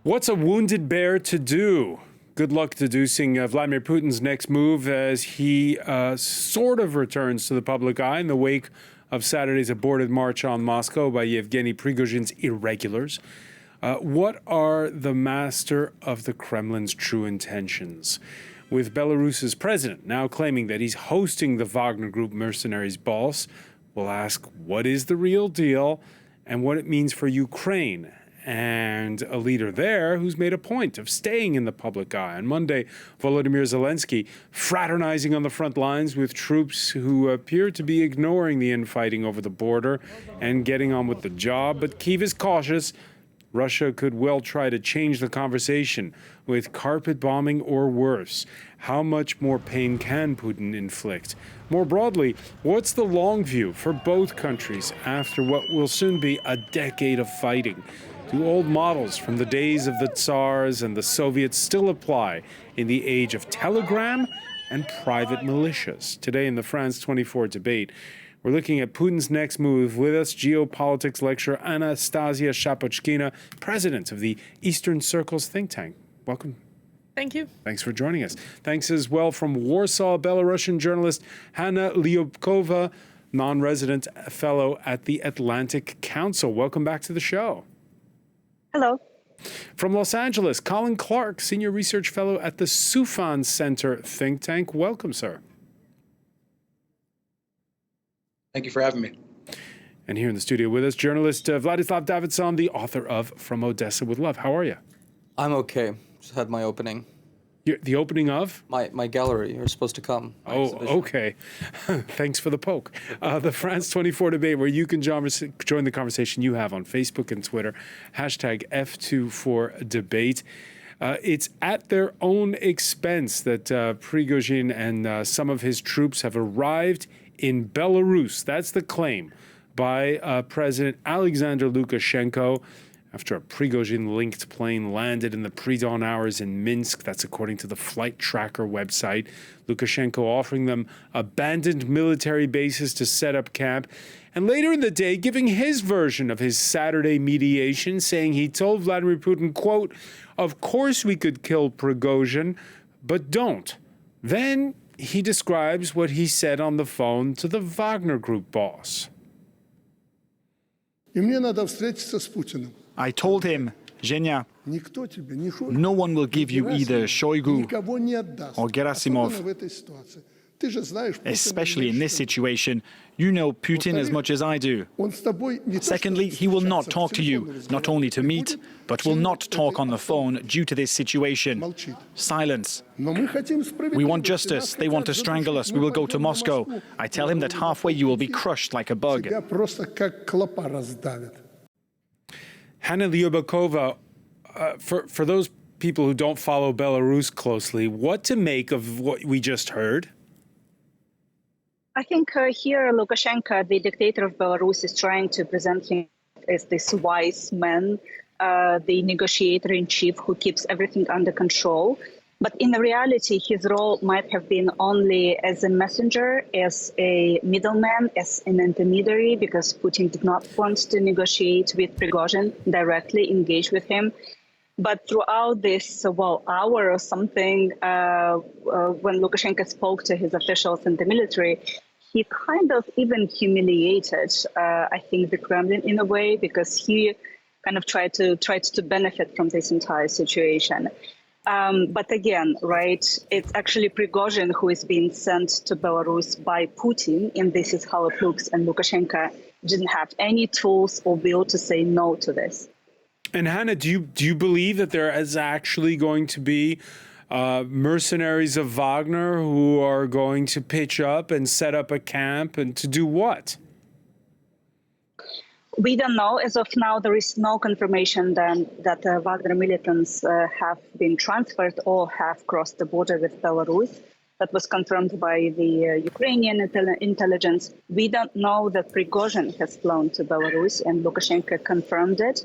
What's a wounded bear to do? Good luck deducing Vladimir Putin's next move as he sort of returns to the public eye in the wake of Saturday's aborted march on Moscow by Yevgeny Prigozhin's irregulars. What are the master of the Kremlin's true intentions? With Belarus's president now claiming that he's hosting the Wagner Group mercenaries boss, we'll ask what is the real deal and what it means for Ukraine. And a leader there who's made a point of staying in the public eye. On Monday, Volodymyr Zelensky fraternizing on the front lines with troops who appear to be ignoring the infighting over the border and getting on with the job. But Kyiv is cautious. Russia could well try to change the conversation with carpet bombing or worse. How much more pain can Putin inflict? More broadly, what's the long view for both countries after what will soon be a decade of fighting? Do old models from the days of the Tsars and the Soviets still apply in the age of telegram and private militias? Today in the France 24 debate, we're looking at Putin's next move. With us, geopolitics lecturer Anastasia Shapochkina, president of the Eastern Circles think tank. Welcome. Thank you. Thanks for joining us. Thanks as well from Warsaw, Belarusian journalist Hanna Lyubkova, non-resident fellow at the Atlantic Council. Welcome back to the show. Hello. From Los Angeles, Colin Clark, Senior Research Fellow at the Soufan Center think tank. Welcome, sir. Thank you for having me. And here in the studio with us, journalist Vladislav Davidson, the author of From Odessa with Love. How are you? I'm okay. Just had my opening. The opening of? My gallery. You're supposed to come. Oh, okay. Thanks for the poke. The France 24 debate, where you can join the conversation you have on Facebook and Twitter. Hashtag F24debate. It's at their own expense that Prigozhin and some of his troops have arrived in Belarus. That's the claim by President Alexander Lukashenko after a Prigozhin-linked plane landed in the pre-dawn hours in Minsk. That's according to the flight tracker website. Lukashenko offering them abandoned military bases to set up camp. And later in the day, giving his version of his Saturday mediation, saying he told Vladimir Putin, quote, "Of course we could kill Prigozhin, but don't." Then he describes what he said on the phone to the Wagner Group boss. I told him, Zhenya, no one will give you either Shoigu or Gerasimov. Especially in this situation, you know Putin as much as I do. Secondly, he will not talk to you, not only to meet, but will not talk on the phone due to this situation. Silence. We want justice. They want to strangle us. We will go to Moscow. I tell him that halfway you will be crushed like a bug. Hanna Lyubkova, for those people who don't follow Belarus closely, what to make of what we just heard? I think here Lukashenko, the dictator of Belarus, is trying to present him as this wise man, the negotiator-in-chief who keeps everything under control. But in reality, his role might have been only as a messenger, as a middleman, as an intermediary, because Putin did not want to negotiate with Prigozhin, directly engage with him. But throughout this, hour or something, when Lukashenko spoke to his officials in the military, he kind of even humiliated, I think, the Kremlin in a way, because he kind of tried to benefit from this entire situation. But again, right, it's actually Prigozhin who is being sent to Belarus by Putin, and this is how it looks. And Lukashenko didn't have any tools or will to say no to this. And Hanna, do you believe that there is actually going to be mercenaries of Wagner who are going to pitch up and set up a camp, and to do what? We don't know. As of now, there is no confirmation then that Wagner militants have been transferred or have crossed the border with Belarus. That was confirmed by the Ukrainian intelligence. We don't know that Prigozhin has flown to Belarus, and Lukashenko confirmed it.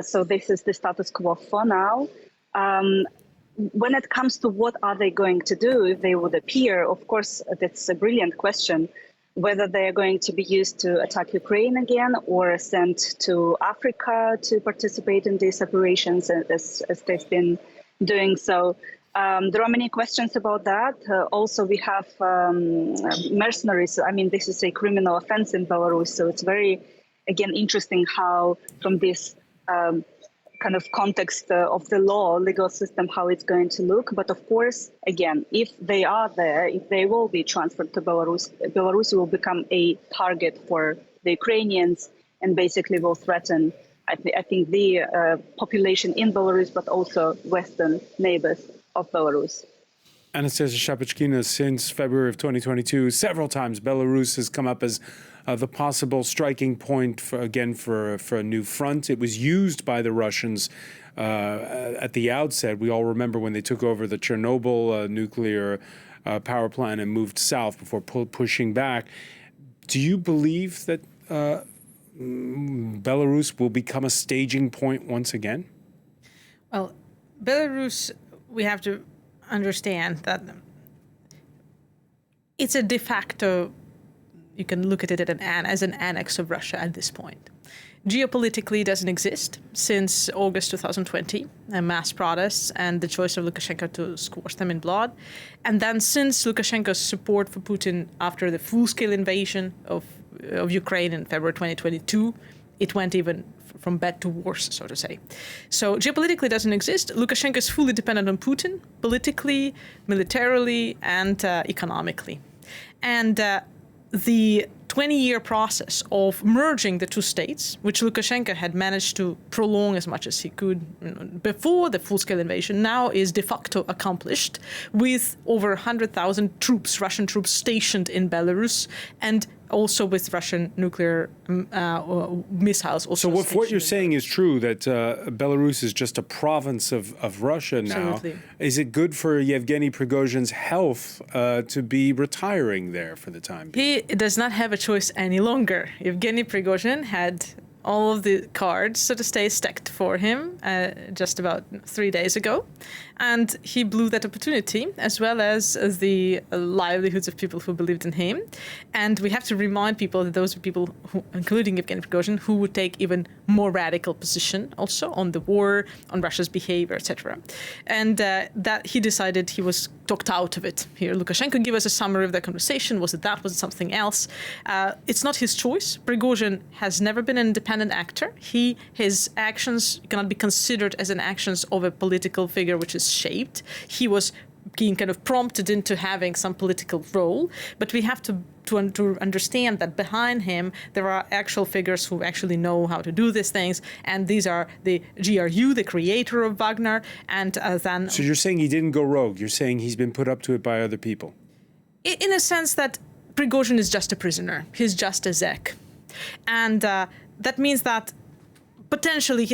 So this is the status quo for now. When it comes to what are they going to do if they would appear, of course, that's a brilliant question. whether they are going to be used to attack Ukraine again or sent to Africa to participate in these operations as they've been doing so. There are many questions about that. Also, we have mercenaries. I mean, this is a criminal offense in Belarus, so it's very, again, interesting how from this kind of context of the law, legal system, how it's going to look. But of course, again, if they are there, if they will be transferred to Belarus, Belarus will become a target for the Ukrainians and basically will threaten, I think, the population in Belarus, but also Western neighbors of Belarus. Anastasia Shapachkina, since February of 2022, several times Belarus has come up as the possible striking point for a new front. It was used by the Russians at the outset. We all remember when they took over the Chernobyl nuclear power plant and moved south before pushing back. Do you believe that Belarus will become a staging point once again? Well, Belarus, we have to understand that it's a de facto, you can look at it as an annex of Russia at this point. Geopolitically, it doesn't exist since August 2020, mass protests and the choice of Lukashenko to squash them in blood. And then since Lukashenko's support for Putin after the full-scale invasion of Ukraine in February 2022, it went even from bad to worse, so to say. So geopolitically it doesn't exist. Lukashenko is fully dependent on Putin, politically, militarily, and economically. And the 20-year process of merging the two states, which Lukashenko had managed to prolong as much as he could before the full-scale invasion, now is de facto accomplished with over 100,000 troops, Russian troops stationed in Belarus, and also with Russian nuclear missiles. Also so if what you're saying is true, that Belarus is just a province of Russia now, Absolutely. Is it good for Yevgeny Prigozhin's health to be retiring there for the time being? He does not have a choice any longer. Yevgeny Prigozhin had all of the cards, so to say, stacked for him just about 3 days ago. And he blew that opportunity, as well as the livelihoods of people who believed in him. And we have to remind people that those are people, who, including Yevgeny Prigozhin, who would take even more radical position also on the war, on Russia's behavior, etc. And that he decided he was talked out of it. Here, Lukashenko gave us a summary of the conversation. Was it that? Was it something else? It's not his choice. Prigozhin has never been an independent actor. His actions cannot be considered as an actions of a political figure which is shaped. He was being kind of prompted into having some political role, but we have to understand that behind him there are actual figures who actually know how to do these things, and these are the GRU, the creator of Wagner, and then... So you're saying he didn't go rogue. You're saying he's been put up to it by other people. In a sense that Prigozhin is just a prisoner. He's just a zek. And that means that potentially,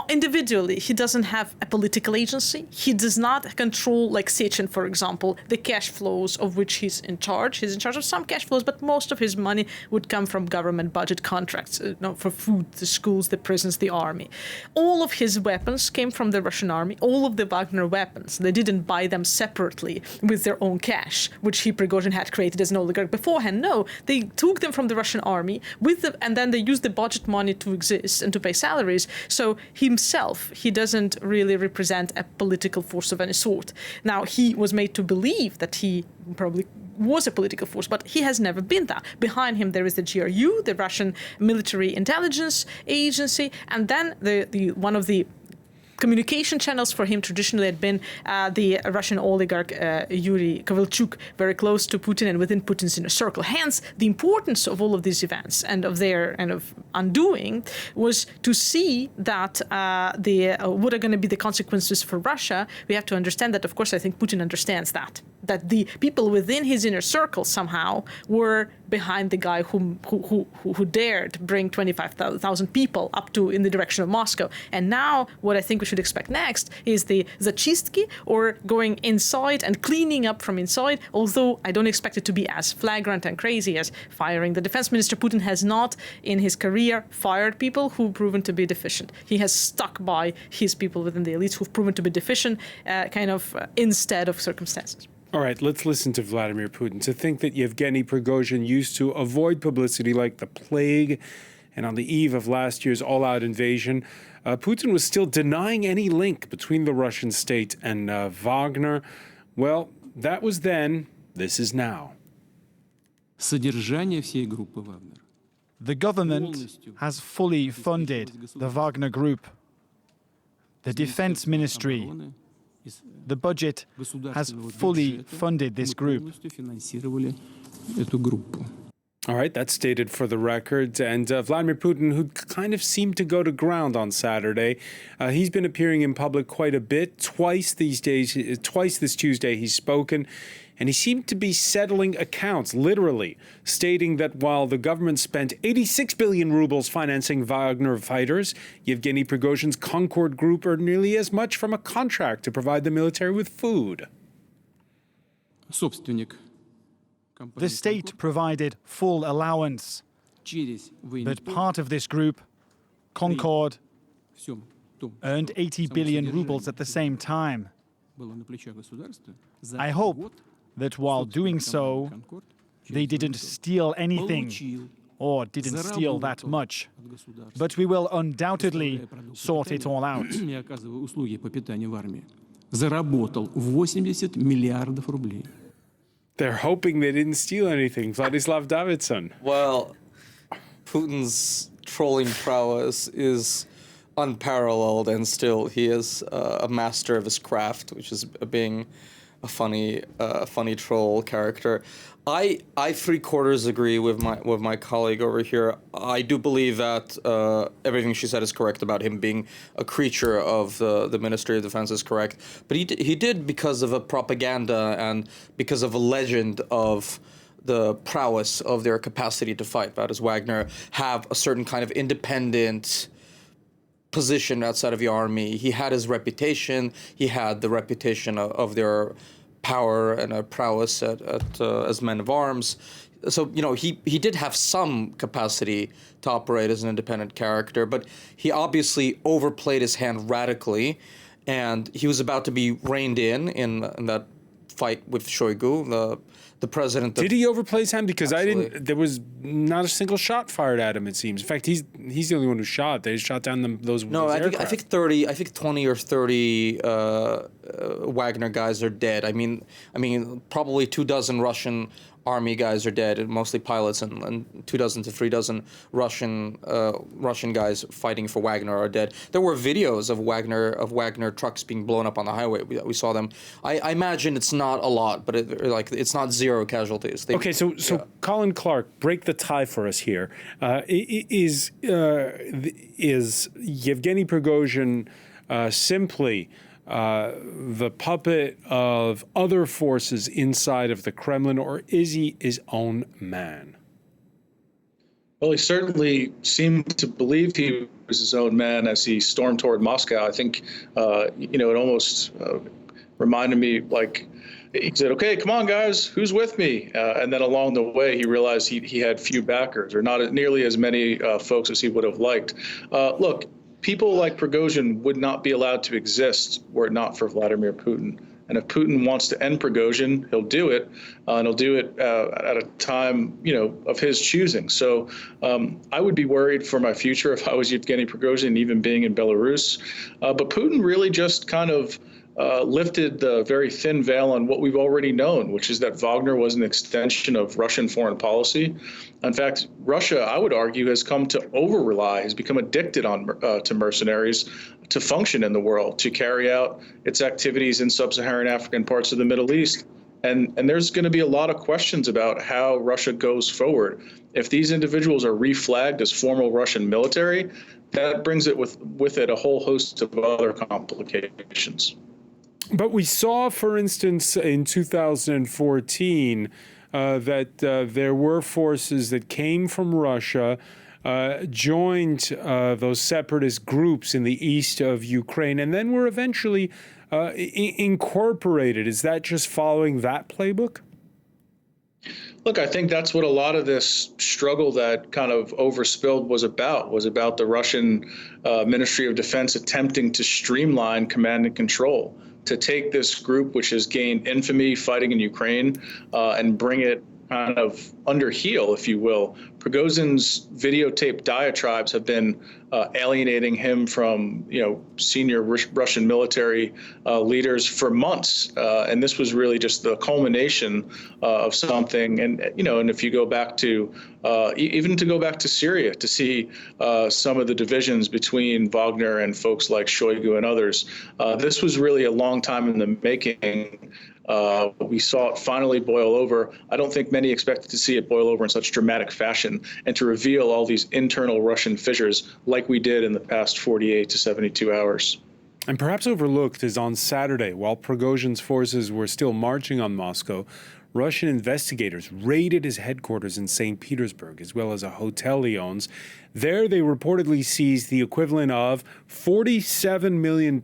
individually, he doesn't have a political agency. He does not control, like Sechin, for example, the cash flows of which he's in charge. He's in charge of some cash flows, but most of his money would come from government budget contracts, for food, the schools, the prisons, the army. All of his weapons came from the Russian army. All of the Wagner weapons, they didn't buy them separately with their own cash, which Prigozhin had created as an oligarch beforehand. No, they took them from the Russian army and then they used the budget money to exist and to pay salaries. So himself, he doesn't really represent a political force of any sort. Now, he was made to believe that he probably was a political force, but he has never been that. Behind him, there is the GRU, the Russian military intelligence agency, and then the one of the communication channels for him traditionally had been the Russian oligarch Yuri Kovalchuk, very close to Putin and within Putin's inner circle. Hence, the importance of all of these events and of their kind of undoing was to see that what are going to be the consequences for Russia. We have to understand that, of course, I think Putin understands that the people within his inner circle somehow were behind the guy who dared bring 25,000 people up to in the direction of Moscow. And now what I think we should expect next is the zachistki, or going inside and cleaning up from inside, although I don't expect it to be as flagrant and crazy as firing. The defense minister Putin has not in his career fired people who've proven to be deficient. He has stuck by his people within the elites who've proven to be deficient instead of circumstances. All right, let's listen to Vladimir Putin. To think that Yevgeny Prigozhin used to avoid publicity like the plague, and on the eve of last year's all-out invasion, Putin was still denying any link between the Russian state and Wagner. Well, that was then, this is now. Содержание всей группы Вагнер. The government has fully funded the Wagner Group. The Defense Ministry, the budget has fully funded this group. Финансировали эту группу. All right, that's stated for the record. And Vladimir Putin, who kind of seemed to go to ground on Saturday, he's been appearing in public quite a bit. Twice this Tuesday he's spoken, and he seemed to be settling accounts, literally, stating that while the government spent 86 billion rubles financing Wagner fighters, Yevgeny Prigozhin's Concord Group earned nearly as much from a contract to provide the military with food. Собственник The state provided full allowance, через but part of this group, Concord, всем том, earned 80 billion rubles at the same time. было на плечах государства, за I hope год that while doing so, Concord they didn't steal anything получил or didn't steal that much. But we will undoubtedly sort it all out. Я оказываю услуги по питанию в армии. Заработал 80 миллиардов рублей. They're hoping they didn't steal anything. Vladislav Davidson. Well, Putin's trolling prowess is unparalleled, and still he is a master of his craft, which is being a funny troll character. I 3/4 agree with my colleague over here. I do believe that everything she said is correct about him being a creature of the Ministry of Defense is correct. But he did because of a propaganda and because of a legend of the prowess of their capacity to fight. That is, Wagner have a certain kind of independent position outside of the army. He had his reputation. He had the reputation of their power and prowess as men of arms. So, he did have some capacity to operate as an independent character, but he obviously overplayed his hand radically, and he was about to be reined in that fight with Shoigu, the president. Did he overplay his hand? Because Absolutely. there was not a single shot fired at him, it seems. In fact, he's the only one who shot. They shot down those I think 20 or 30 Wagner guys are dead. I mean, probably 24 Russian army guys are dead, mostly pilots, and 24 to 36 Russian guys fighting for Wagner are dead. There were videos of Wagner trucks being blown up on the highway. We saw them. I imagine it's not a lot, but it's not zero casualties. Okay, so Colin Clark, break the tie for us here. Is Yevgeny Prigozhin simply the puppet of other forces inside of the Kremlin, or is he his own man? Well, he certainly seemed to believe he was his own man as he stormed toward Moscow. I think, it almost reminded me like he said, "Okay, come on, guys, who's with me?" And then along the way, he realized he had few backers, or not nearly as many folks as he would have liked. Look, people like Prigozhin would not be allowed to exist were it not for Vladimir Putin. And if Putin wants to end Prigozhin, he'll do it, and he'll do it at a time, of his choosing. So I would be worried for my future if I was Yevgeny Prigozhin, even being in Belarus. But Putin really just kind of lifted the very thin veil on what we've already known, which is that Wagner was an extension of Russian foreign policy. In fact, Russia, I would argue, has come to over-rely, has become addicted to mercenaries to function in the world, to carry out its activities in sub-Saharan African parts of the Middle East. And there's going to be a lot of questions about how Russia goes forward. If these individuals are reflagged as formal Russian military, that brings it with it a whole host of other complications. But we saw, for instance, in 2014, that there were forces that came from Russia, joined those separatist groups in the east of Ukraine, and then were eventually incorporated. Is that just following that playbook? Look, I think that's what a lot of this struggle that kind of overspilled was about the Russian Ministry of Defense attempting to streamline command and control, to take this group, which has gained infamy fighting in Ukraine, and bring it kind of under heel, if you will. Prigozhin's videotaped diatribes have been alienating him from, senior Russian military leaders for months, and this was really just the culmination of something. And and if you go back to even to go back to Syria to see some of the divisions between Wagner and folks like Shoigu and others, this was really a long time in the making. We saw it finally boil over. I don't think many expected to see it boil over in such dramatic fashion and to reveal all these internal Russian fissures like we did in the past 48 to 72 hours. And perhaps overlooked is on Saturday, while Prigozhin's forces were still marching on Moscow, Russian investigators raided his headquarters in St. Petersburg, as well as a hotel he owns. There, they reportedly seized the equivalent of $47 million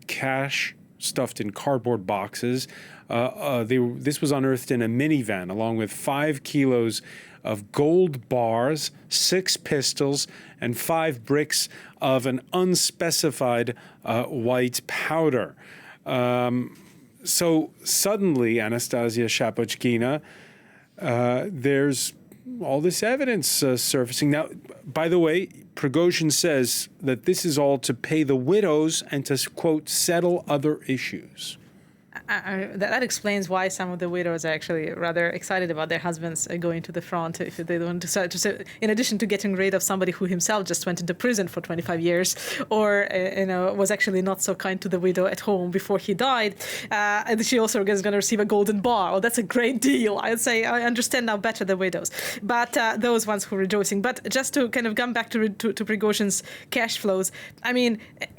cash stuffed in cardboard boxes. This was unearthed in a minivan, along with 5 kilos of gold bars, 6 pistols, and 5 bricks of an unspecified white powder. So suddenly, Anastasia Shapochkina, there's all this evidence surfacing. Now, by the way, Prigozhin says that this is all to pay the widows and to, quote, settle other issues. That explains why some of the widows are actually rather excited about their husbands going to the front if they don't decide to say, in addition to getting rid of somebody who himself just went into prison for 25 years or was actually not so kind to the widow at home before he died. And she also is going to receive a golden bar. Well, that's a great deal. I'd say I understand now better the widows, but those ones who are rejoicing. But just to kind of come back to Prigozhin's cash flows, I mean,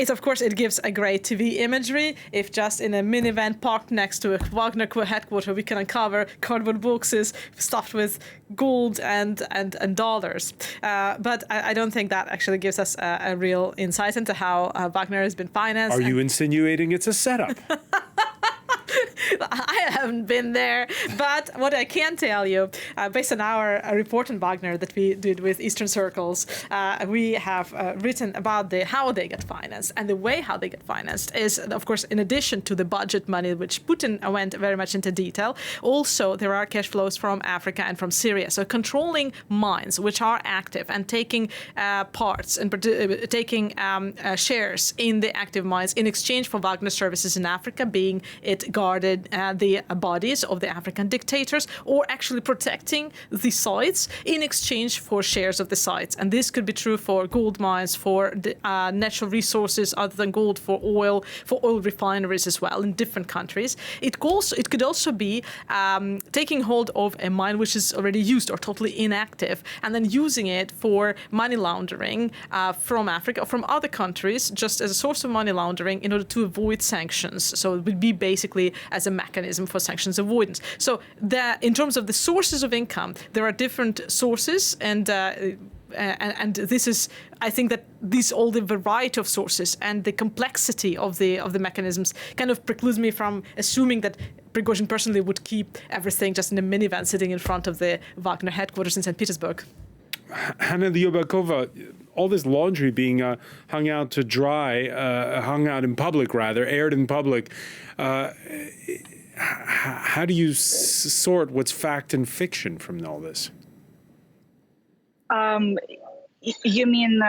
of course it gives a great TV imagery if just in a minivan parked next to a Wagner headquarters, we can uncover cardboard boxes stuffed with gold and dollars. But I don't think that actually gives us a real insight into how Wagner has been financed. Are you insinuating it's a setup? I haven't been there, but what I can tell you, based on our report on Wagner that we did with Eastern Circles, we have written about how they get financed. And the way how they get financed is, of course, in addition to the budget money, which Putin went very much into detail, also there are cash flows from Africa and from Syria. So controlling mines, which are active, and taking parts and taking shares in the active mines in exchange for Wagner services in Africa, being it guarded the bodies of the African dictators, or actually protecting the sites in exchange for shares of the sites. And this could be true for gold mines, for natural resources other than gold, for oil refineries as well in different countries. It could also be taking hold of a mine which is already used or totally inactive, and then using it for money laundering from Africa or from other countries, just as a source of money laundering in order to avoid sanctions. So it would be basically as a mechanism for sanctions avoidance. So in terms of the sources of income, there are different sources, and this is, I think that all the variety of sources and the complexity of the mechanisms kind of precludes me from assuming that Prigozhin personally would keep everything just in a minivan sitting in front of the Wagner headquarters in St. Petersburg. Hanna Lyubakova, all this laundry being hung out to dry, hung out in public rather, aired in public. How do you sort what's fact and fiction from all this? You mean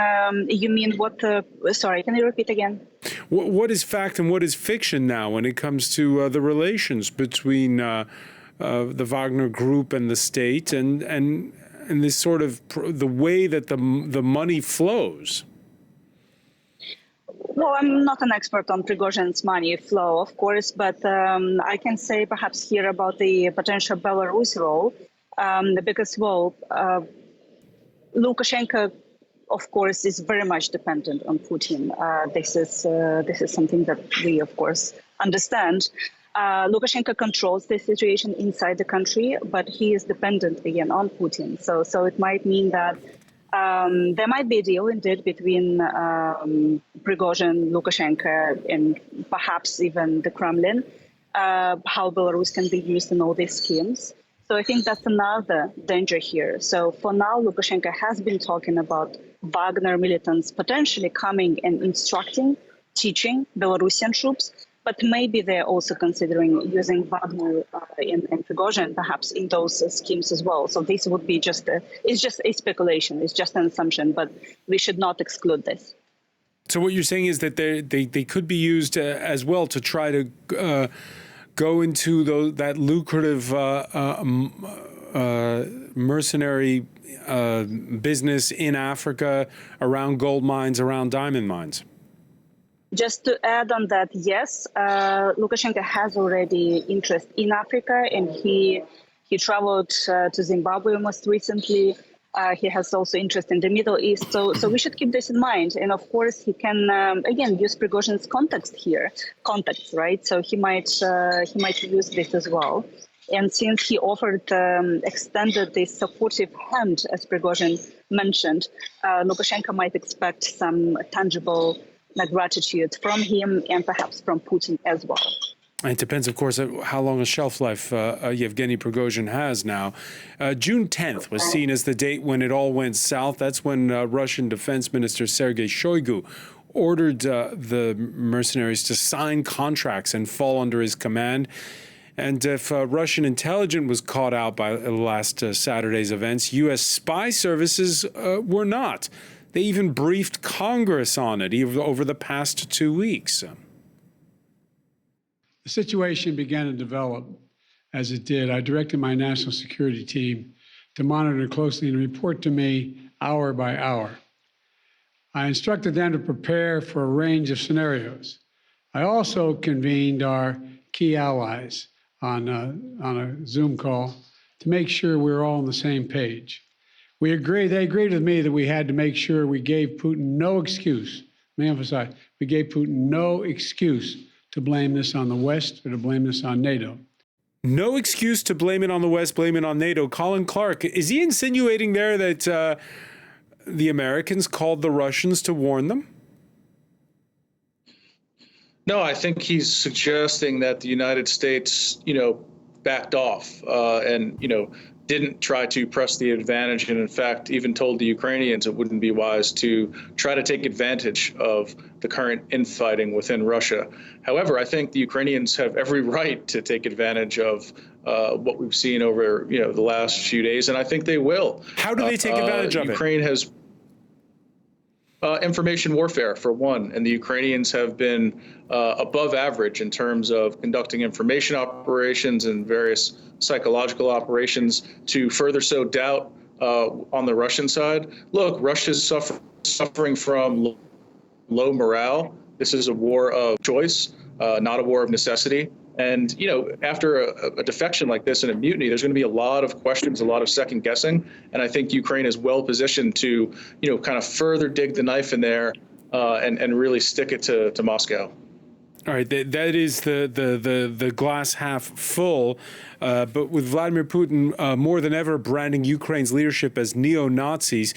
what? Sorry, can you repeat again? What is fact and what is fiction now when it comes to the relations between the Wagner Group and the state, and this sort of the way that the money flows? Well, I'm not an expert on Prigozhin's money flow, of course, but I can say perhaps here about the potential Belarus role, because, Lukashenko, of course, is very much dependent on Putin. This is something that we, of course, understand. Lukashenko controls the situation inside the country, but he is dependent again on Putin. So it might mean that there might be a deal indeed between Prigozhin, Lukashenko, and perhaps even the Kremlin, how Belarus can be used in all these schemes. So I think that's another danger here. So for now, Lukashenko has been talking about Wagner militants potentially coming and instructing, teaching Belarusian troops. But maybe they're also considering using Wagner and Prigozhin perhaps in those schemes as well. So this would be it's just a speculation, it's just an assumption, but we should not exclude this. So what you're saying is that they could be used as well to try to go into that lucrative mercenary business in Africa around gold mines, around diamond mines. Just to add on that, yes, Lukashenko has already interest in Africa, and he traveled to Zimbabwe most recently. He has also interest in the Middle East, so we should keep this in mind. And of course, he can again use Prigozhin's contacts, right? So he might use this as well. And since he extended this supportive hand, as Prigozhin mentioned, Lukashenko might expect some tangible gratitude from him and perhaps from Putin as well. It depends, of course, how long a shelf life Yevgeny Prigozhin has now. June 10th was seen as the date when it all went south. That's when Russian Defense Minister Sergei Shoigu ordered the mercenaries to sign contracts and fall under his command. And if Russian intelligence was caught out by last Saturday's events, U.S. spy services were not. They even briefed Congress on it over the past 2 weeks. The situation began to develop as it did. I directed my national security team to monitor closely and report to me hour by hour. I instructed them to prepare for a range of scenarios. I also convened our key allies on a Zoom call to make sure we were all on the same page. They agreed with me that we had to make sure we gave Putin no excuse. Let me emphasize, we gave Putin no excuse to blame this on the West or to blame this on NATO. No excuse to blame it on the West, blame it on NATO. Colin Clark, is he insinuating there that the Americans called the Russians to warn them? No, I think he's suggesting that the United States, backed off and, didn't try to press the advantage, and in fact even told the Ukrainians it wouldn't be wise to try to take advantage of the current infighting within Russia. However, I think the Ukrainians have every right to take advantage of what we've seen over the last few days, and I think they will. How do they take advantage of it? Ukraine has information warfare, for one, and the Ukrainians have been above average in terms of conducting information operations and various psychological operations to further sow doubt on the Russian side. Look, Russia's suffering from low morale. This is a war of choice, not a war of necessity. And, after a defection like this and a mutiny, there's going to be a lot of questions, a lot of second guessing. And I think Ukraine is well positioned to, kind of further dig the knife in there and really stick it to Moscow. All right, that is the glass half full. But with Vladimir Putin more than ever branding Ukraine's leadership as neo-Nazis,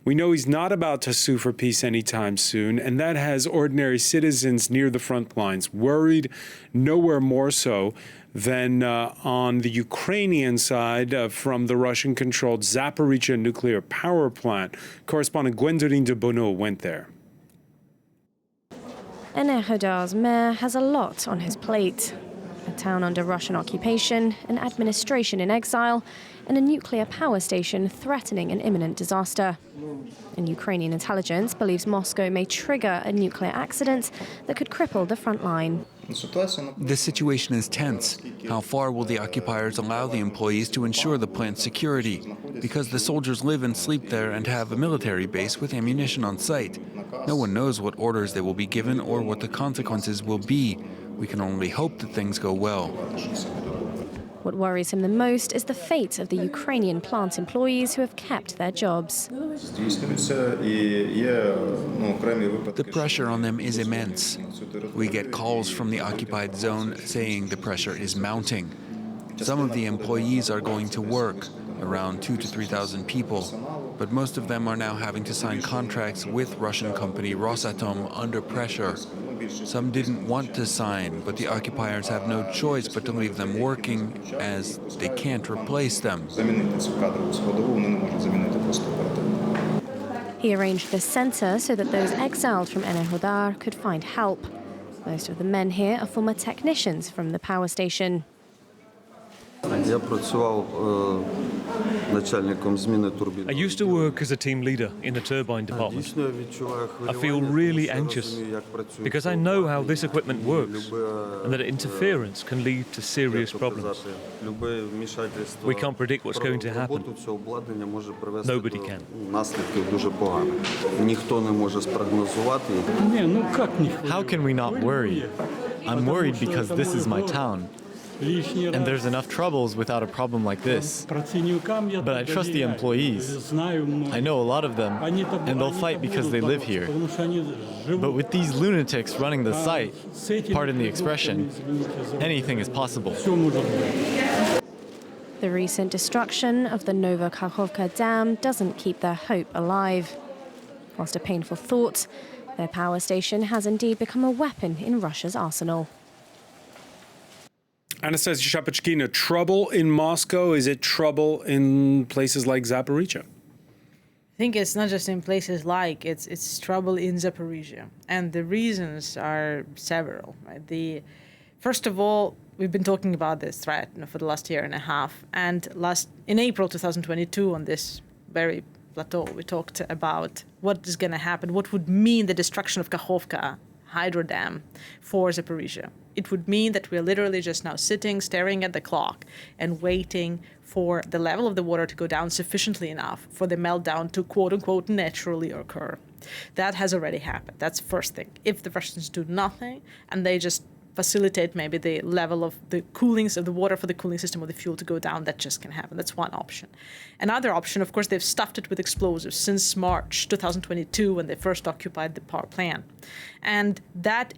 we know he's not about to sue for peace anytime soon, and that has ordinary citizens near the front lines worried, nowhere more so than on the Ukrainian side from the Russian-controlled Zaporizhzhia nuclear power plant. Correspondent Gwendoline de Bono went there. Enerhodar's mayor has a lot on his plate. A town under Russian occupation, an administration in exile, and a nuclear power station threatening an imminent disaster. And Ukrainian intelligence believes Moscow may trigger a nuclear accident that could cripple the front line. The situation is tense. How far will the occupiers allow the employees to ensure the plant's security? Because the soldiers live and sleep there and have a military base with ammunition on site. No one knows what orders they will be given or what the consequences will be. We can only hope that things go well. What worries him the most is the fate of the Ukrainian plant employees who have kept their jobs. The pressure on them is immense. We get calls from the occupied zone saying the pressure is mounting. Some of the employees are going to work, around 2,000 to 3,000 people, but most of them are now having to sign contracts with Russian company Rosatom under pressure. Some didn't want to sign, but the occupiers have no choice but to leave them working, as they can't replace them. He arranged this center so that those exiled from Enerhodar could find help. Most of the men here are former technicians from the power station. I used to work as a team leader in the turbine department. I feel really anxious because I know how this equipment works and that interference can lead to serious problems. We can't predict what's going to happen. Nobody can. How can we not worry? I'm worried because this is my town. And there's enough troubles without a problem like this. But I trust the employees. I know a lot of them, and they'll fight because they live here. But with these lunatics running the site, pardon the expression, anything is possible. The recent destruction of the Novokakhovka Dam doesn't keep their hope alive. Whilst a painful thought, their power station has indeed become a weapon in Russia's arsenal. Anastasia Shapachkina, trouble in Moscow? Is it trouble in places like Zaporizhia? I think it's not just in places like, it's trouble in Zaporizhia. And the reasons are several. Right? First of all, we've been talking about this threat for the last year and a half. And in April 2022, on this very plateau, we talked about what is going to happen, what would mean the destruction of Kakhovka hydro dam for Zaporizhia. It would mean that we're literally just now sitting, staring at the clock and waiting for the level of the water to go down sufficiently enough for the meltdown to quote unquote naturally occur. That has already happened. That's the first thing. If the Russians do nothing and they just facilitate maybe the level of the coolings of the water for the cooling system of the fuel to go down, that just can happen. That's one option. Another option, of course, they've stuffed it with explosives since March 2022 when they first occupied the power plant. And that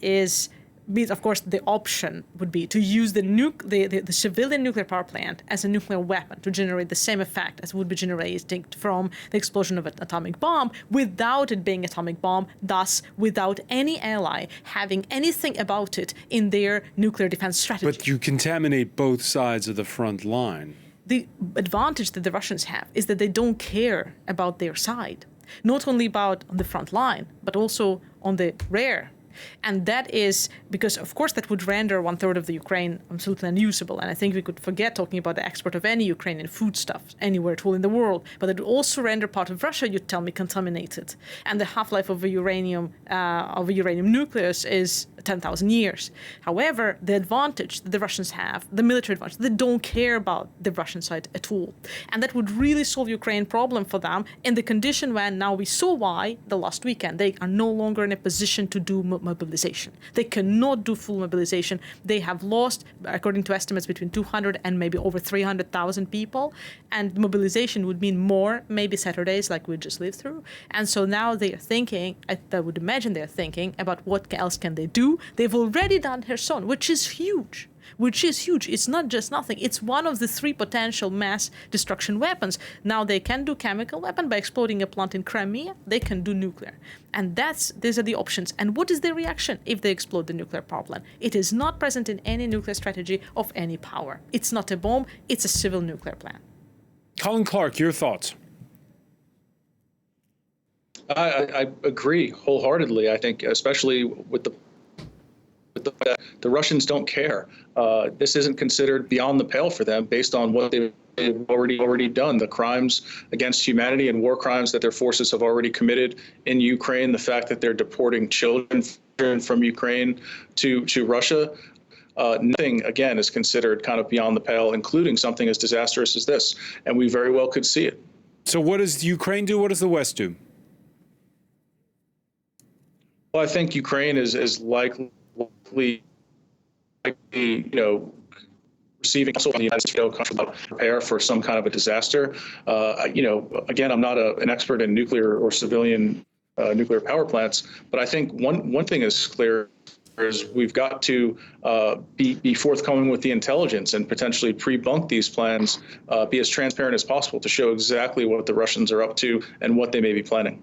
means, of course, the option would be to use the civilian nuclear power plant as a nuclear weapon to generate the same effect as would be generated from the explosion of an atomic bomb without it being an atomic bomb, thus without any ally having anything about it in their nuclear defense strategy. But you contaminate both sides of the front line. The advantage that the Russians have is that they don't care about their side, not only about on the front line, but also on the rear. And that is because, of course, that would render 1/3 of the Ukraine absolutely unusable. And I think we could forget talking about the export of any Ukrainian foodstuffs anywhere at all in the world. But it would also render part of Russia, you'd tell me, contaminated. And the half-life of a uranium nucleus is 10,000 years. However, the advantage that the Russians have, the military advantage, they don't care about the Russian side at all. And that would really solve Ukraine problem for them in the condition when now we saw why the last weekend they are no longer in a position to do mobilization. They cannot do full mobilization. They have lost, according to estimates, between 200 and maybe over 300,000 people. And mobilization would mean more, maybe Saturdays like we just lived through. And so now they are thinking, I would imagine they're thinking about what else can they do. They've already done Kherson, which is huge. It's not just nothing. It's one of the 3 potential mass destruction weapons. Now they can do chemical weapon by exploding a plant in Crimea. They can do nuclear. And these are the options. And what is the reaction if they explode the nuclear power plant? It is not present in any nuclear strategy of any power. It's not a bomb. It's a civil nuclear plant. Colin Clark, your thoughts? I agree wholeheartedly. I think, especially with the Russians don't care. This isn't considered beyond the pale for them based on what they've already done, the crimes against humanity and war crimes that their forces have already committed in Ukraine, the fact that they're deporting children from Ukraine to Russia. Nothing, again, is considered kind of beyond the pale, including something as disastrous as this. And we very well could see it. So what does Ukraine do? What does the West do? Well, I think Ukraine is likely, receiving also from the United States, prepare for some kind of a disaster. Again, I'm not an expert in nuclear or civilian nuclear power plants, but I think one thing is clear is we've got to be forthcoming with the intelligence and potentially pre-bunk these plans, be as transparent as possible to show exactly what the Russians are up to and what they may be planning.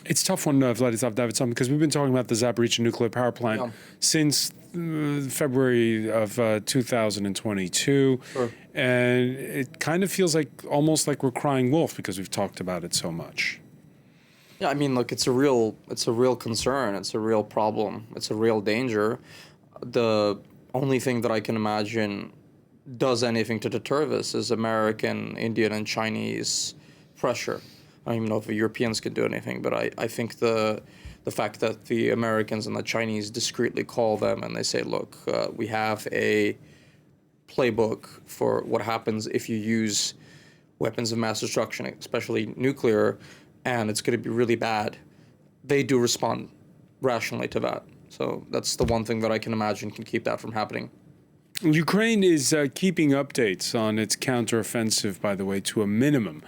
It's a tough one, Vladislav Davidson, because we've been talking about the Zaporizhia nuclear power plant since February of 2022. Sure. And it kind of feels like almost like we're crying wolf because we've talked about it so much. Yeah, I mean, look, it's a real concern. It's a real problem. It's a real danger. The only thing that I can imagine does anything to deter this is American, Indian, and Chinese pressure. I don't even know if the Europeans can do anything, but I think the fact that the Americans and the Chinese discreetly call them and they say, look, we have a playbook for what happens if you use weapons of mass destruction, especially nuclear, and it's going to be really bad. They do respond rationally to that. So that's the one thing that I can imagine can keep that from happening. Ukraine is keeping updates on its counteroffensive, by the way, to a minimum,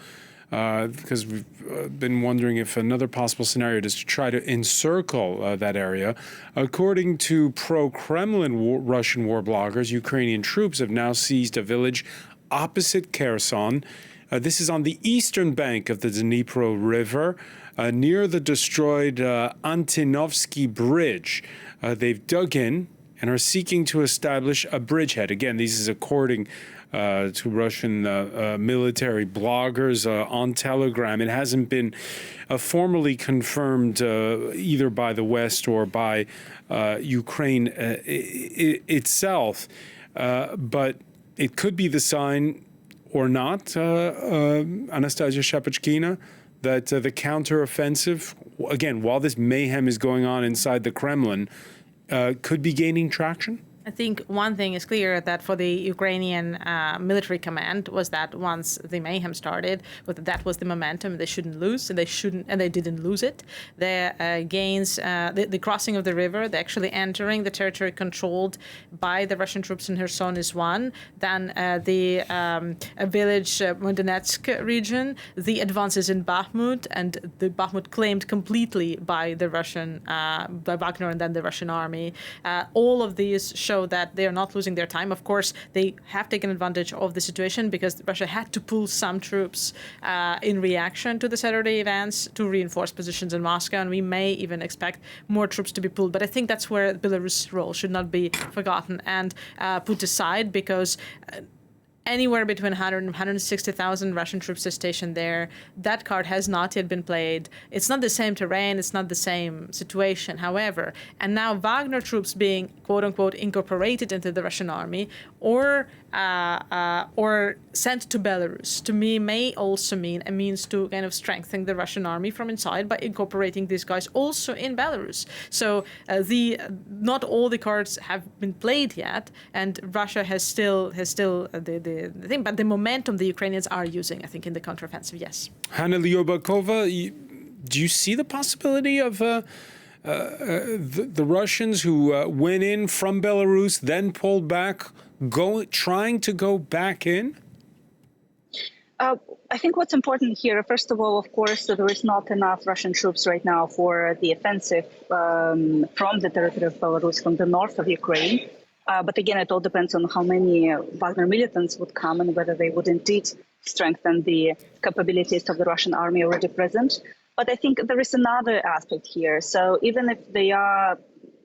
because we've been wondering if another possible scenario is to try to encircle that area. According to pro-Kremlin Russian war bloggers, Ukrainian troops have now seized a village opposite Kherson. This is on the eastern bank of the Dnipro River, near the destroyed Antinovsky Bridge. They've dug in and are seeking to establish a bridgehead. Again, this is according to Russian military bloggers on Telegram. It hasn't been formally confirmed either by the West or by Ukraine itself, but it could be the sign or not, Anastasia Shapachkina, that the counteroffensive, again, while this mayhem is going on inside the Kremlin, could be gaining traction? I think one thing is clear, that for the Ukrainian military command was that once the mayhem started, that was the momentum they shouldn't lose, and they didn't lose it. Their gains, the crossing of the river, they're actually entering the territory controlled by the Russian troops in Kherson is one. Then the village Donetsk region, the advances in Bakhmut, and the Bakhmut claimed completely by the Russian, by Wagner and then the Russian army. All of these show that they are not losing their time. Of course, they have taken advantage of the situation because Russia had to pull some troops in reaction to the Saturday events to reinforce positions in Moscow, and we may even expect more troops to be pulled. But I think that's where Belarus' role should not be forgotten and put aside, because anywhere between 100 and 160,000 Russian troops are stationed there. That card has not yet been played. It's not the same terrain. It's not the same situation. However, and now Wagner troops being quote unquote incorporated into the Russian army or sent to Belarus, to me, may also mean a means to kind of strengthen the Russian army from inside by incorporating these guys also in Belarus. So not all the cards have been played yet, and Russia has still the thing, but the momentum the Ukrainians are using, I think, in the counteroffensive, yes. Hanna Lyobakova, do you see the possibility of the Russians who went in from Belarus, then pulled back, trying to go back in? I think what's important here, first of all, of course, there is not enough Russian troops right now for the offensive from the territory of Belarus, from the north of Ukraine. But again, it all depends on how many Wagner militants would come and whether they would indeed strengthen the capabilities of the Russian army already present. But I think there is another aspect here. So even if they are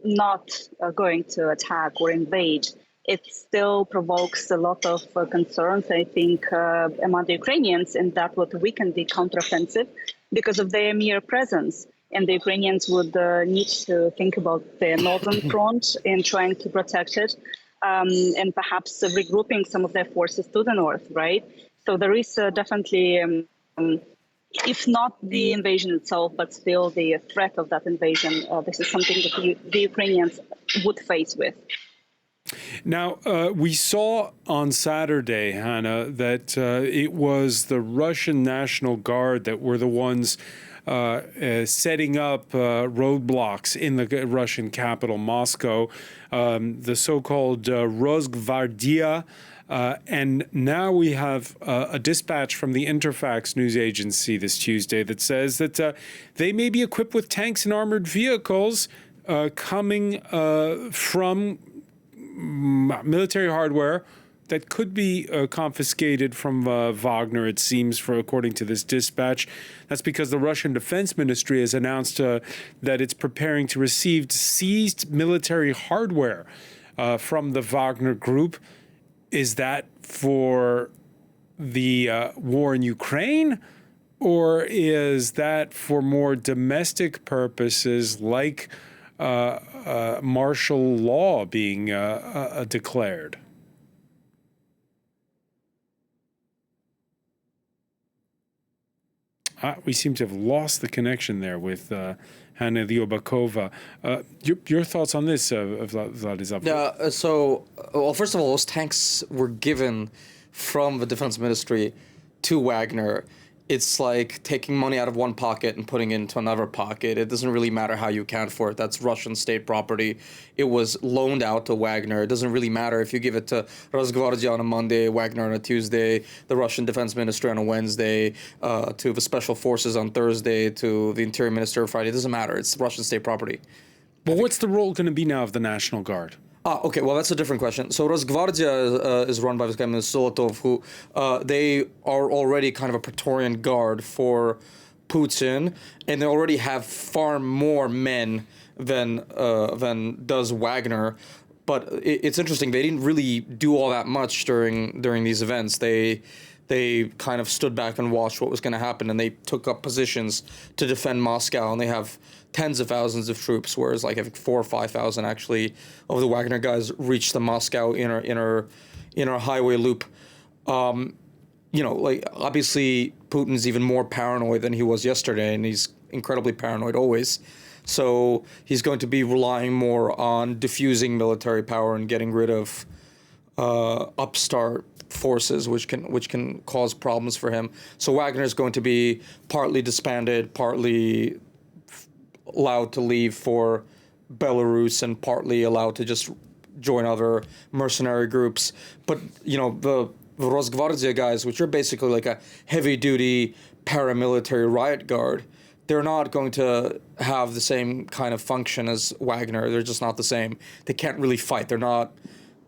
not going to attack or invade, it still provokes a lot of concerns, I think, among the Ukrainians, and that would weaken the counteroffensive because of their mere presence. And the Ukrainians would need to think about their northern front and trying to protect it, and perhaps regrouping some of their forces to the north, right? So there is definitely, if not the invasion itself, but still the threat of that invasion. This is something that the Ukrainians would face with. Now, we saw on Saturday, Hanna, that it was the Russian National Guard that were the ones setting up roadblocks in the Russian capital, Moscow, the so-called Rosgvardia. And now we have a dispatch from the Interfax news agency this Tuesday that says that they may be equipped with tanks and armored vehicles coming from military hardware that could be confiscated from Wagner, it seems, according to this dispatch. That's because the Russian Defense Ministry has announced that it's preparing to receive seized military hardware from the Wagner Group. Is that for the war in Ukraine, Or is that for more domestic purposes, like martial law being declared? We seem to have lost the connection there with Hanna Lyobakova. Your thoughts on this, Vladislav? Yeah, well, first of all, those tanks were given from the defense ministry to Wagner. It's like taking money out of one pocket and putting it into another pocket. It doesn't really matter how you account for it. That's Russian state property. It was loaned out to Wagner. It doesn't really matter if you give it to Rosgvardia on a Monday, Wagner on a Tuesday, the Russian defense ministry on a Wednesday, to the special forces on Thursday, to the interior minister on Friday. It doesn't matter. It's Russian state property. But what's the role going to be now of the National Guard? Okay, well, that's a different question. So Rosgvardia is run by this guy, Solotov, who they are already kind of a Praetorian Guard for Putin, and they already have far more men than does Wagner. But it's interesting, they didn't really do all that much during these events. They kind of stood back and watched what was going to happen, and they took up positions to defend Moscow, and they have tens of thousands of troops, whereas like I think 4,000 or 5,000 actually of the Wagner guys reached the Moscow inner highway loop. Like obviously Putin's even more paranoid than he was yesterday, and he's incredibly paranoid always. So he's going to be relying more on diffusing military power and getting rid of upstart forces, which can cause problems for him. So Wagner is going to be partly disbanded, partly allowed to leave for Belarus, and partly allowed to just join other mercenary groups. But the Rosgvardia guys, which are basically like a heavy-duty paramilitary riot guard, they're not going to have the same kind of function as Wagner. They're just not the same. They can't really fight. They're not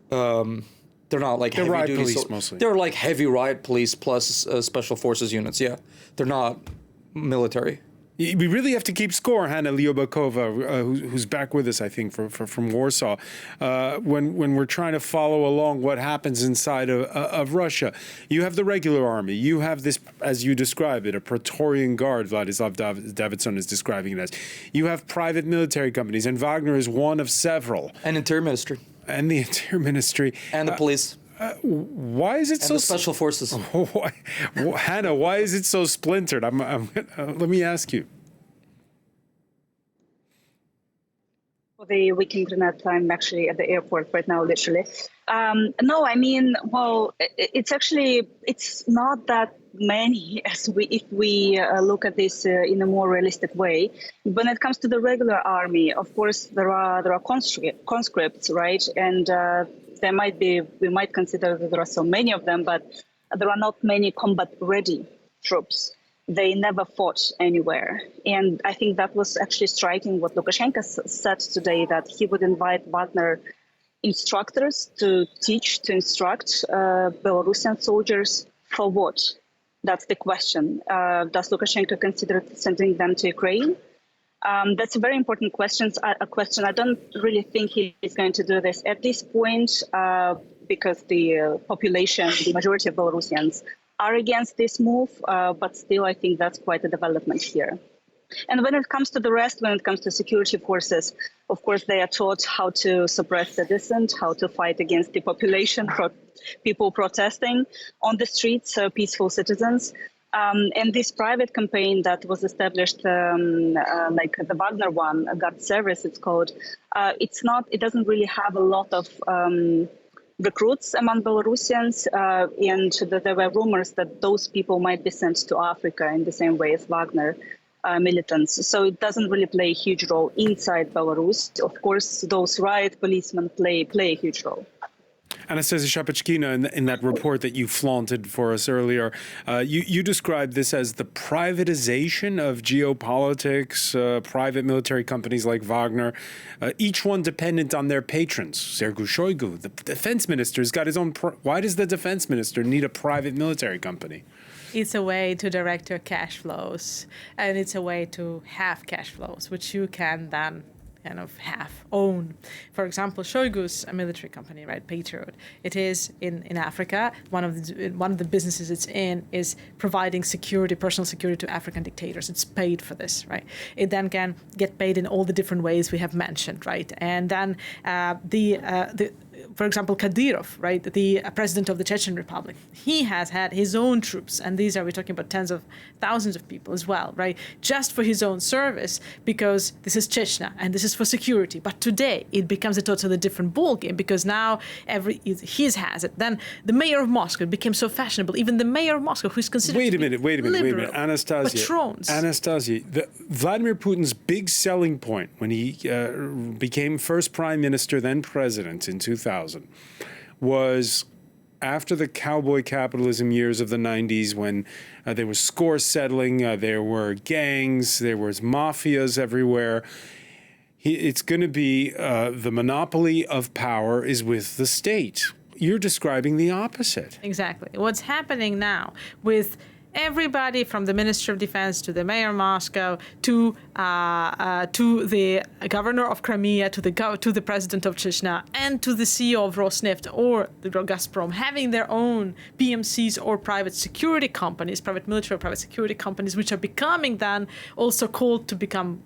like heavy riot duty. Police mostly. They're like heavy riot police plus special forces units. Yeah, they're not military. We really have to keep score, Hanna Lyobakova, who's back with us, I think, from Warsaw, when we're trying to follow along what happens inside of Russia. You have the regular army. You have this, as you describe it, a Praetorian Guard, Vladislav Davidson is describing it as. You have private military companies, and Wagner is one of several. And Interior Ministry. And the Interior Ministry. And the police. Why is it and the special forces? Hanna, why is it so splintered? Let me ask you. For the weak internet, I'm actually at the airport right now, literally. No, I mean, well, it's not that many if we look at this in a more realistic way. When it comes to the regular army, of course, there are conscripts, right? And we might consider that there are so many of them, but there are not many combat-ready troops. They never fought anywhere. And I think that was actually striking what Lukashenko said today, that he would invite Wagner instructors to instruct Belarusian soldiers for what? That's the question. Does Lukashenko consider sending them to Ukraine? That's a very important question. I don't really think he is going to do this at this point because the population, the majority of Belarusians, are against this move. But still, I think that's quite a development here. And when it comes to the rest, when it comes to security forces, of course, they are taught how to suppress the dissent, how to fight against the population, people protesting on the streets, peaceful citizens. And this private campaign that was established, like the Wagner one, Guard Service, it's called, it doesn't really have a lot of recruits among Belarusians. And there were rumors that those people might be sent to Africa in the same way as Wagner militants. So it doesn't really play a huge role inside Belarus. Of course, those riot policemen play a huge role. Anastasia Shapachkina, in that report that you flaunted for us earlier, you described this as the privatization of geopolitics, private military companies like Wagner, each one dependent on their patrons. Sergei Shoigu, the defense minister, has got his own. Why does the defense minister need a private military company? It's a way to direct your cash flows, and it's a way to have cash flows, which you can then kind of half own. For example, Shoigu's a military company, right, Patriot. It is in Africa. One of the businesses it's in is providing security, personal security to African dictators. It's paid for this, right? It then can get paid in all the different ways we have mentioned, right? And then for example, Kadyrov, right, the president of the Chechen Republic, he has had his own troops, and we're talking about tens of thousands of people as well, right, just for his own service, because this is Chechnya and this is for security. But today it becomes a totally different ballgame, because now he has it. Then the mayor of Moscow became so fashionable. Even the mayor of Moscow, who's considered Wait a minute, Anastasia. Patrons. Anastasia, Vladimir Putin's big selling point when he became first prime minister, then president in 2000, was after the cowboy capitalism years of the 90s, when there was score settling, there were gangs, there was mafias everywhere. It's going to be the monopoly of power is with the state. You're describing the opposite. Exactly. What's happening now with everybody from the Minister of Defense to the mayor of Moscow to the governor of Crimea to the president of Chechnya and to the CEO of Rosneft or the Gazprom having their own PMCs or private security companies, private military or private security companies, which are becoming then also called to become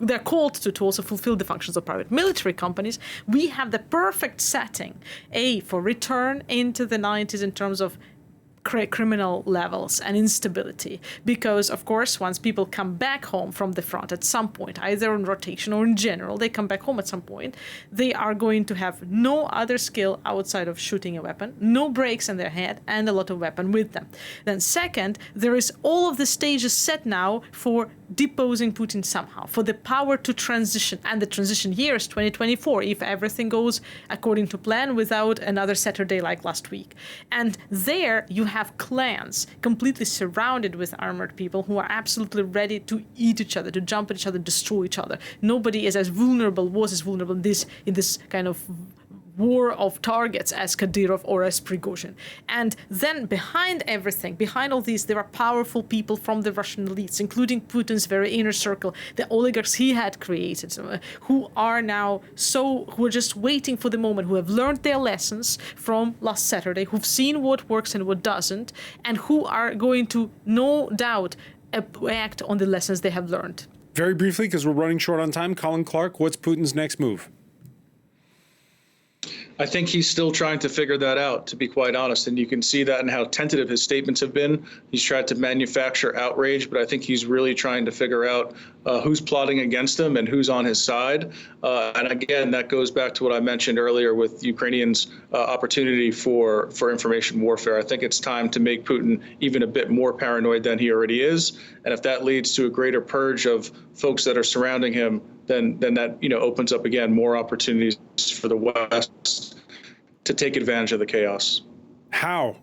they're called to also fulfill the functions of private military companies. We have the perfect setting, for return into the 90s in terms of criminal levels and instability, because of course once people come back home from the front at some point, either on rotation or in general, they come back home at some point, they are going to have no other skill outside of shooting a weapon, no brakes in their head, and a lot of weapon with them. Then second, there is all of the stages set now for deposing Putin somehow, for the power to transition, and the transition year is 2024 if everything goes according to plan without another Saturday like last week. And there you have clans completely surrounded with armored people who are absolutely ready to eat each other, to jump at each other, destroy each other. Nobody is as vulnerable in this kind of war of targets as Kadyrov or as Prigozhin. And then behind everything, behind all these, there are powerful people from the Russian elites, including Putin's very inner circle, the oligarchs he had created, who are just waiting for the moment, who have learned their lessons from last Saturday, who've seen what works and what doesn't, and who are going to, no doubt, act on the lessons they have learned. Very briefly, because we're running short on time, Colin Clark, what's Putin's next move? I think he's still trying to figure that out, to be quite honest. And you can see that in how tentative his statements have been. He's tried to manufacture outrage, but I think he's really trying to figure out who's plotting against him and who's on his side. And again, that goes back to what I mentioned earlier with Ukrainians' opportunity for information warfare. I think it's time to make Putin even a bit more paranoid than he already is. And if that leads to a greater purge of folks that are surrounding him, then that opens up again more opportunities for the West to take advantage of the chaos. How?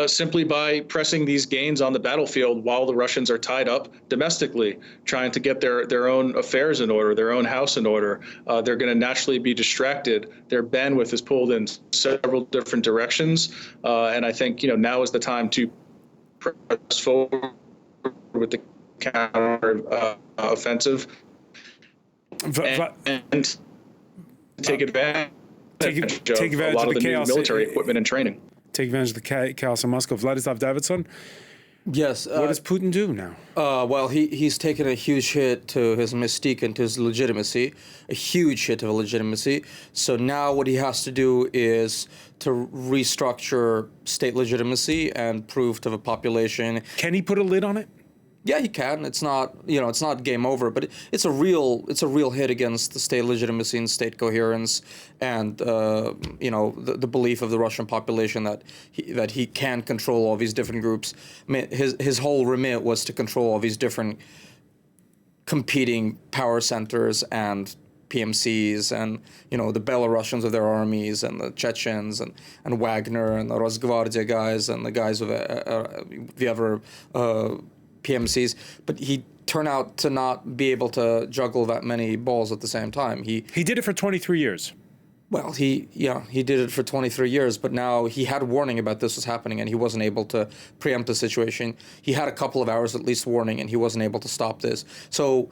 Simply by pressing these gains on the battlefield while the Russians are tied up domestically, trying to get their own affairs in order, their own house in order. They're going to naturally be distracted. Their bandwidth is pulled in several different directions. And I think, now is the time to press forward with the counter offensive and take advantage of a lot of the new military equipment and training. Take advantage of the chaos in Moscow. Vladislav Davidson? Yes. What does Putin do now? Well, he's taken a huge hit to his mystique and to his legitimacy, a huge hit to legitimacy. So now what he has to do is to restructure state legitimacy and prove to the population. Can he put a lid on it? Yeah, he can. It's not, it's not game over, but it's a real hit against the state legitimacy and state coherence, and the belief of the Russian population that he can control all these different groups. I mean, his whole remit was to control all these different competing power centers and PMCs and the Belarusians of their armies and the Chechens and Wagner and the Rosgvardia guys and the guys of the other PMCs, but he turned out to not be able to juggle that many balls at the same time. He did it for 23 years. Well, he did it for 23 years, but now he had warning about this was happening and he wasn't able to preempt the situation. He had a couple of hours at least warning and he wasn't able to stop this. So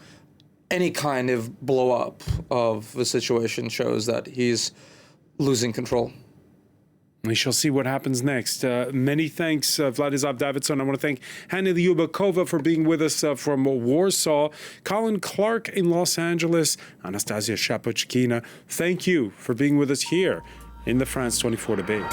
any kind of blow up of the situation shows that he's losing control. We shall see what happens next. Many thanks, Vladislav Davidson. I want to thank Hanna Lyubakova for being with us from Warsaw, Colin Clark in Los Angeles, Anastasia Shapochkina. Thank you for being with us here in the France 24 debate.